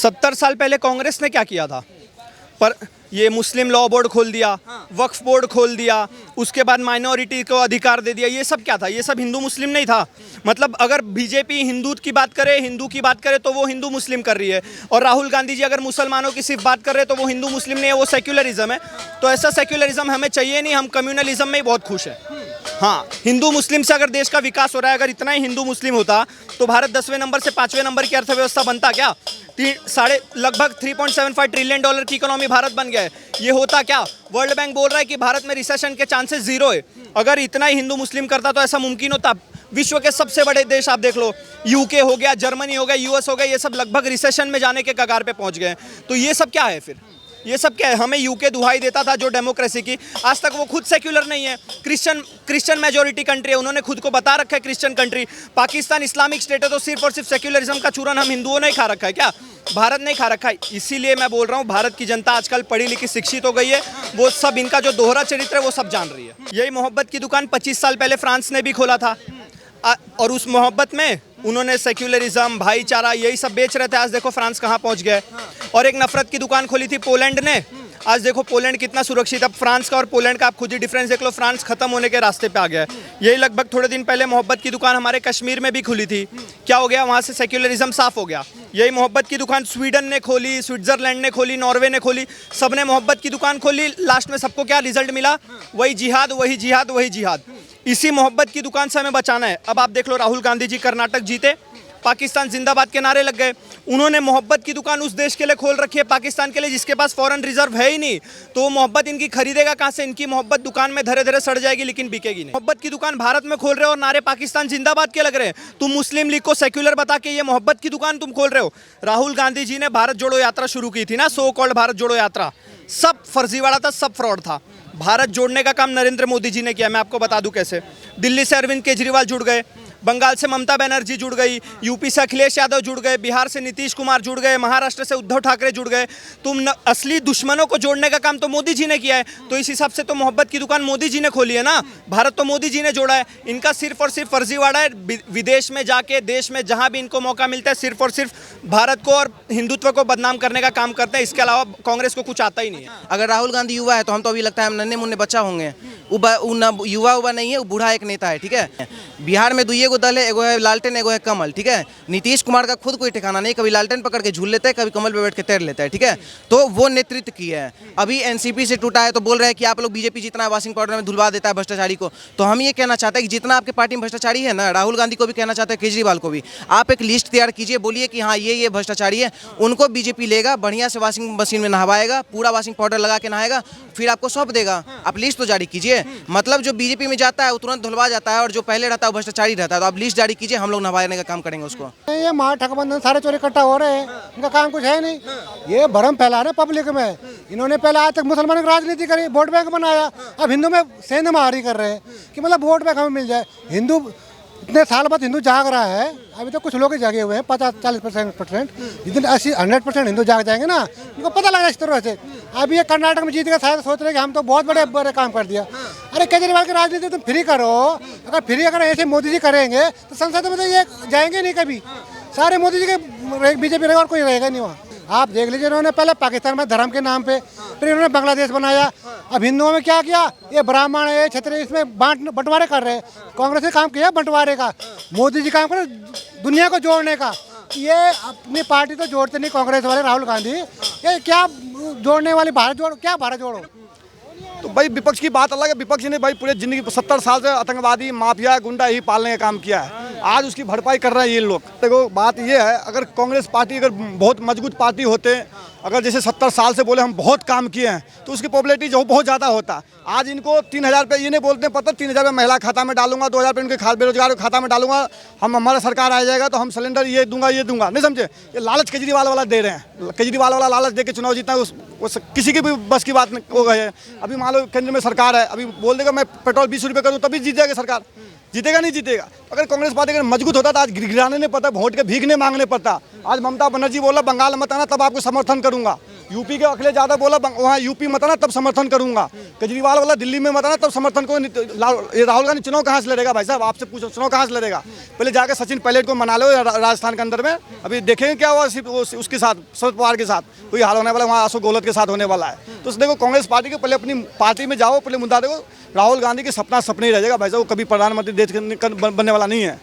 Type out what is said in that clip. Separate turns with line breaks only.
70 साल पहले कांग्रेस ने क्या किया था? पर ये मुस्लिम लॉ बोर्ड खोल दिया, वक्फ बोर्ड खोल दिया, उसके बाद माइनॉरिटी को अधिकार दे दिया। ये सब क्या था? ये सब हिंदू मुस्लिम नहीं था। मतलब अगर बीजेपी हिंदू की बात करे तो वो हिंदू मुस्लिम कर रही है, और राहुल गांधी जी अगर मुसलमानों की सिर्फ बात कर रहे तो वो हिंदू मुस्लिम नहीं है, वो सेक्युलरिज्म है। तो ऐसा सेक्युलरिज्म हमें चाहिए नहीं, हम कम्युनलिज्म में ही बहुत खुश है। हाँ, हिंदू मुस्लिम से अगर देश का विकास हो रहा है, अगर इतना ही हिंदू मुस्लिम होता तो भारत 10वें नंबर से 5वें नंबर की अर्थव्यवस्था बनता क्या? लगभग $3.75 ट्रिलियन की इकोनॉमी भारत बन गया है। ये होता क्या? वर्ल्ड बैंक बोल रहा है कि भारत में रिसेशन के चांसेस 0 है। अगर इतना ही हिंदू मुस्लिम करता तो ऐसा मुमकिन होता? विश्व के सबसे बड़े देश आप देख लो, यूके हो गया, जर्मनी हो गया, यूएस हो गया, ये सब लगभग रिसेशन में जाने के कगार पे पहुंच गए। तो ये सब क्या है फिर? ये सब क्या है? हमें यूके दुहाई देता था जो डेमोक्रेसी की, आज तक वो खुद सेक्युलर नहीं है। क्रिश्चियन मेजोरिटी कंट्री है, उन्होंने खुद को बता रखा है Christian country. Pakistan Islamic state है, तो सिर्फ और सिर्फ सेक्युलरिज्म का चूरन हम हिंदुओं ने ही खा रखा है क्या? भारत ने खा रखा है। इसीलिए मैं बोल रहा हूँ, भारत की जनता आजकल पढ़ी लिखी शिक्षित हो गई है, वो सब इनका जो दोहरा चरित्र है वो सब जान रही है। यही मोहब्बत की दुकान 25 साल पहले फ्रांस ने भी खोला था, और उस मोहब्बत में उन्होंने सेक्युलरिज्म, भाईचारा, यही सब बेच रहे थे। आज देखो फ्रांस कहाँ पहुँच गया है। और एक नफरत की दुकान खोली थी पोलैंड ने, आज देखो पोलैंड कितना सुरक्षित। अब फ्रांस का और पोलैंड का आप खुद ही डिफरेंस देख लो, फ्रांस खत्म होने के रास्ते पे आ गया है। यही लगभग थोड़े दिन पहले मोहब्बत की दुकान हमारे कश्मीर में भी खुली थी, क्या हो गया? वहाँ से सेक्युलरिज्म साफ हो गया। यही मोहब्बत की दुकान स्वीडन ने खोली, स्विट्जरलैंड ने खोली, नॉर्वे ने खोली, सबने मोहब्बत की दुकान खोली। लास्ट में सबको क्या रिजल्ट मिला? वही जिहाद, वही जिहाद, वही जिहाद। इसी मोहब्बत की दुकान से हमें बचाना है। अब आप देख लो, राहुल गांधी जी कर्नाटक जीते, पाकिस्तान जिंदाबाद के नारे लग गए। उन्होंने मोहब्बत की दुकान उस देश के लिए खोल रखी है, पाकिस्तान के लिए, जिसके पास फॉरेन रिजर्व है ही नहीं। तो वो मोहब्बत इनकी खरीदेगा कहाँ से? इनकी मोहब्बत दुकान में धरे धरे सड़ जाएगी, लेकिन बिकेगी नहीं। मोहब्बत की दुकान भारत में खोल रहे हो और नारे पाकिस्तान जिंदाबाद के लग रहे हैं। तुम मुस्लिम लीग को सेक्युलर बता के ये मोहब्बत की दुकान तुम खोल रहे हो। राहुल गांधी जी ने भारत जोड़ो यात्रा शुरू की थी ना, सो कॉल्ड भारत जोड़ो यात्रा, सब फर्जीवाड़ा था, सब फ्रॉड था। भारत जोड़ने का काम नरेंद्र मोदी जी ने किया। मैं आपको बता दूं कैसे। दिल्ली से अरविंद केजरीवाल जुड़ गए, बंगाल से ममता बनर्जी जुड़ गई, यूपी से अखिलेश यादव जुड़ गए, बिहार से नीतीश कुमार जुड़ गए, महाराष्ट्र से उद्धव ठाकरे जुड़ गए। असली दुश्मनों को जोड़ने का काम तो मोदी जी ने किया है। तो इस हिसाब से तो मोहब्बत की दुकान मोदी जी ने खोली है ना, भारत तो मोदी जी ने जोड़ा है। इनका सिर्फ और सिर्फ फर्जीवाड़ा है। विदेश में जाके, देश में जहाँ भी इनको मौका मिलता है, सिर्फ और सिर्फ भारत को और हिंदुत्व को बदनाम करने का काम करते हैं। इसके अलावा कांग्रेस को कुछ आता ही नहीं है।
अगर राहुल गांधी युवा है तो हम तो अभी लगता है हम नन्हे मुन्ने बच्चा होंगे। युवा नहीं है, वो बूढ़ा एक नेता है, ठीक है। बिहार में 2 दल है, एगो है लालटेन, एगो है कमल, ठीक है। नीतीश कुमार का खुद कोई ठिकाना नहीं, कभी लालटेन पकड़ के झूल लेता है, कभी कमल पे बैठ के तैर लेता है, ठीक है। तो वो नेतृत्व किया है। अभी एनसीपी से टूटा है तो बोल रहे हैं कि आप लोग बीजेपी जितना वॉशिंग पाउडर में धुलवा देता है भ्रष्टाचारी को। तो हम ये कहना चाहते हैं कि जितना आपके पार्टी में भ्रष्टाचारी है ना, राहुल गांधी को भी कहना चाहते हैं, केजरीवाल को भी, आप एक लिस्ट तैयार कीजिए, बोलिए कि हाँ ये भ्रष्टाचारी है, उनको बीजेपी लेगा, बढ़िया से वॉशिंग मशीन में नहवाएगा, पूरा वॉशिंग पाउडर लगा के नहाएगा, फिर आपको सौंप देगा। आप लिस्ट तो जारी कीजिए। मतलब जो बीजेपी में जाता है वो तुरंत धुलवा जाता है, और जो पहले रहता है वो भ्रष्टाचारी रहता है। तो आप लिस्ट जारी कीजिए, हम लोग नवाने का काम करेंगे उसको।
ये महाठगबंधन सारे चोरी इकट्ठा हो रहे हैं, इनका काम कुछ है नहीं। ये भ्रम फैला रहे पब्लिक में। इन्होंने पहले आज तक मुसलमानों की राजनीति करी, वोट बैंक बनाया, अब हिंदू में सेंधमारी कर रहे हैं कि मतलब वोट बैंक हमें मिल जाए। हिंदू इतने साल बाद हिंदू जाग रहा है, अभी तो कुछ लोग ही जागे हुए हैं, 50-40%। जितने 80-100% हिंदू जाग जाएंगे ना, उनको पता लगा इस तरह से। अभी ये कर्नाटक में जीत गया, शायद सोच रहे कि हम तो बहुत बड़े काम कर दिया। अरे केजरीवाल की राजनीति तुम फ्री करो, अगर ऐसे मोदी जी करेंगे तो संसद में तो ये जाएंगे नहीं कभी। सारे मोदी जी के बीजेपी रहेगा और कोई रहेगा नहीं वहाँ। आप देख लीजिए, इन्होंने पहले पाकिस्तान में धर्म के नाम पे, फिर इन्होंने बांग्लादेश बनाया। अब हिंदुओं में क्या किया? ये ब्राह्मण है, क्षत्रिय, इसमें बंटवारे कर रहे हैं। कांग्रेस ने काम किया बंटवारे का, मोदी जी काम करे दुनिया को जोड़ने का। ये अपनी पार्टी तो जोड़ते नहीं कांग्रेस वाले, राहुल गांधी। ये क्या जोड़ने वाली? भारत जोड़ो, क्या भारत जोड़ो?
तो भाई विपक्ष की बात अलग है। विपक्ष ने भाई पूरे जिंदगी 70 साल से आतंकवादी, माफिया, गुंडा ही पालने का काम किया है। आज उसकी भरपाई कर रहे हैं ये लोग। देखो बात ये है, अगर कांग्रेस पार्टी अगर बहुत मजबूत पार्टी होते, अगर जैसे 70 साल से बोले हम बहुत काम किए हैं, तो उसकी पॉपुलैरिटी जो बहुत ज़्यादा होता। आज इनको 3000 रुपये, ये नहीं बोलते हैं पता, 3000 रुपये महिला खाता में डालूंगा, 2000 रुपये उनके बेरोजगार खाता में डालूंगा, हमारा सरकार आ जाएगा तो हम सिलेंडर ये दूंगा, नहीं समझे। ये लालच केजरीवाल वाला दे रहे हैं। केजरीवाल वाला लालच दे के चुनाव जीतना किसी की भी बस की बात हो गई है। अभी मान लो केंद्र में सरकार है, अभी बोल देगा मैं पेट्रोल 20 रुपये करूँ तभी जीत जाएगी सरकार। जीतेगा नहीं जीतेगा। अगर कांग्रेस पार्टी अगर मजबूत होता तो आज गिराने नहीं पड़ता, वोट के भीखने मांगने पड़ता। आज ममता बनर्जी बोला बंगाल मत आना तब आपको समर्थन करूंगा, यूपी के अखिलेश यादव बोला वहाँ यूपी मत आना तब समर्थन करूंगा, केजरीवाल वाला दिल्ली में मत आना तब समर्थन को। ये राहुल गांधी चुनाव कहाँ से लड़ेगा भाई साहब, आपसे पूछो चुनाव कहाँ से लड़ेगा। पहले जाकर सचिन पायलट को मना लो राजस्थान के अंदर में, अभी देखेंगे क्या हुआ उसके साथ, शरद पवार के साथ कोई हाल होने वाला, वहाँ अशोक गहलोत के साथ होने वाला है। तो देखो कांग्रेस पार्टी के पहले अपनी पार्टी में जाओ, पहले मुद्दा देखो। राहुल गांधी के सपना सपने ही रह जाएगा भाई साहब, वो कभी प्रधानमंत्री देश बनने वाला नहीं है।